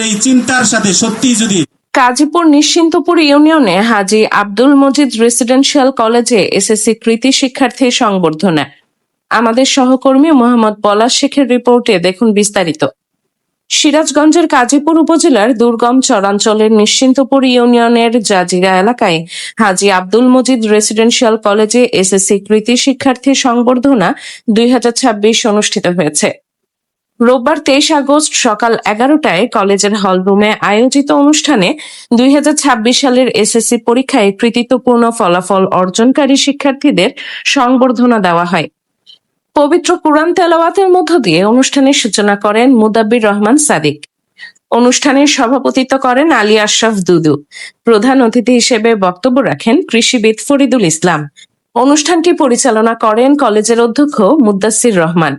এই চিন্তার সাথে সত্যি যদি গাজীপুর নিশ্চিন্তপুর ইউনিয়নে হাজী আব্দুল মজিদ রেসিডেন্সিয়াল কলেজে এসএসসি কৃতি শিক্ষার্থী সংবর্ধনা। আমাদের সহকর্মী মোহাম্মদ পলাশ শেখের রিপোর্টে দেখুন বিস্তারিত। সিরাজগঞ্জের গাজীপুর উপজেলার দুর্গম চরাঞ্চলের নিশ্চিন্তপুর ইউনিয়নের জাজিরা এলাকায় হাজী আব্দুল মজিদ রেসিডেন্সিয়াল কলেজে এসএসসি কৃতি শিক্ষার্থী সংবর্ধনা 2026 অনুষ্ঠিত হয়েছে। রোববার 23 আগস্ট সকাল 11টায় কলেজের হলরুমে আয়োজিত অনুষ্ঠানে 2026 সালের এসএসসি পরীক্ষায় কৃতিত্বপূর্ণ ফলাফল অর্জনকারী শিক্ষার্থীদের সংবর্ধনা দেওয়া হয়। পবিত্র কুরআন তেলাওয়াতের মধ্য দিয়ে অনুষ্ঠানের সূচনা করেন মুদাব্বির রহমান সাদিক। অনুষ্ঠানের সভাপতিত্ব করেন আলী আশরাফ দুদু। প্রধান অতিথি হিসেবে বক্তব্য রাখেন কৃষিবিদ ফরিদুল ইসলাম। অনুষ্ঠানটি পরিচালনা করেন কলেজের অধ্যক্ষ মুদ্দাসির রহমান।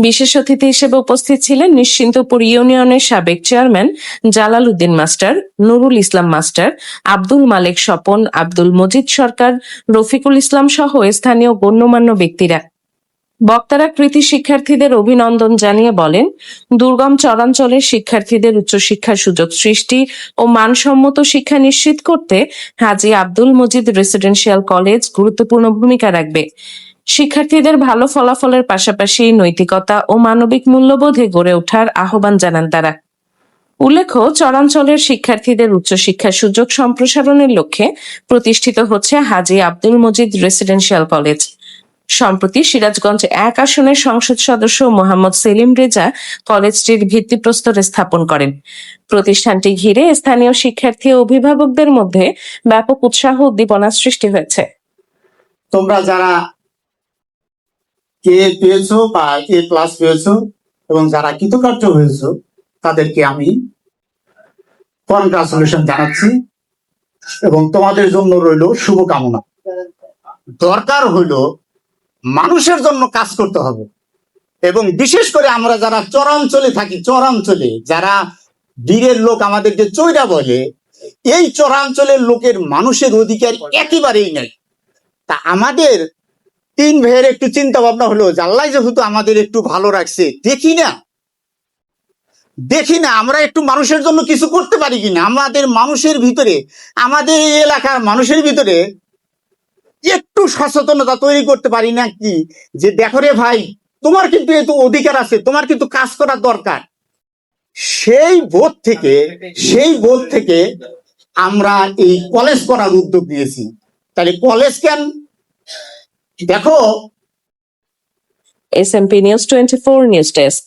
বিশেষ অতিথি হিসেবে উপস্থিত ছিলেন নিশ্চিন্তপুর ইউনিয়নের সাবেক chairman Jalal Uddin master, Nurul Islam master, Abdul মালেক স্বপন, আব্দুল মজিদ সরকার, রফিকুল ইসলাম সহ স্থানীয় গণ্যমান্য ব্যক্তিরা। বক্তারা কৃতি শিক্ষার্থীদের অভিনন্দন জানিয়ে বলেন, দুর্গম চরাঞ্চলের শিক্ষার্থীদের উচ্চশিক্ষার সুযোগ সৃষ্টি ও মানসম্মত শিক্ষা নিশ্চিত করতে হাজী আব্দুল মজিদ রেসিডেন্সিয়াল কলেজ গুরুত্বপূর্ণ ভূমিকা রাখবে। শিক্ষার্থীদের ভালো ফলাফলের পাশাপাশি নৈতিকতা ও মানবিক মূল্যবোধে গড়ে ওঠার আহ্বান জানান তারা। উল্লেখ্য, চরাঞ্চলের শিক্ষার্থীদের উচ্চশিক্ষার সুযোগ সম্প্রসারণের লক্ষ্যে প্রতিষ্ঠিত হচ্ছে হাজী আব্দুল মজিদ রেসিডেন্সিয়াল কলেজ। সম্প্রতি সিরাজগঞ্জ 1 আসনের সংসদ সদস্য মোহাম্মদ সেলিম রেজা কলেজটির ভিত্তিপ্রস্তর স্থাপন করেন। প্রতিষ্ঠানটি ঘিরে স্থানীয় শিক্ষার্থী ও অভিভাবকদের মধ্যে ব্যাপক উৎসাহ উদ্দীপনা সৃষ্টি হয়েছে। তোমরা যারা কে পেয়েছো বা A+ পেয়েছো এবং যারা কৃতকার্য হয়েছো তাদেরকে আমি কনগ্রাচুলেশন জানাচ্ছি এবং তোমাদের জন্য রইল শুভকামনা। দরকার হইল মানুষের জন্য কাজ করতে হবে এবং বিশেষ করে আমরা যারা চরাঞ্চলে থাকি, চরাঞ্চলে যারা বীরের লোক আমাদেরকে চৈরা বলে, এই চরাঞ্চলের লোকের মানুষের অধিকার একেবারেই নাই। তা আমাদের 3 ভাইয়ের একটু চিন্তা ভাবনা হলো যে আল্লাহ যেহেতু আমাদের একটু ভালো রাখছে, দেখি না আমরা একটু মানুষের জন্য কিছু করতে পারি কিনা। আমাদের মানুষের ভিতরে, আমাদের এই এলাকার মানুষের ভিতরে একটু সচেতনতা তৈরি করতে পারি না কি, যে দেখো রে ভাই, তোমার কিন্তু এত অধিকার আছে, তোমার কিন্তু কাজ করা দরকার। সেই বোধ থেকে আমরা এই কলেজ করার উদ্যোগ নিয়েছি। তাহলে কলেজ কেন? দেখো, SMP News 24 নিউজ ডেস্ক।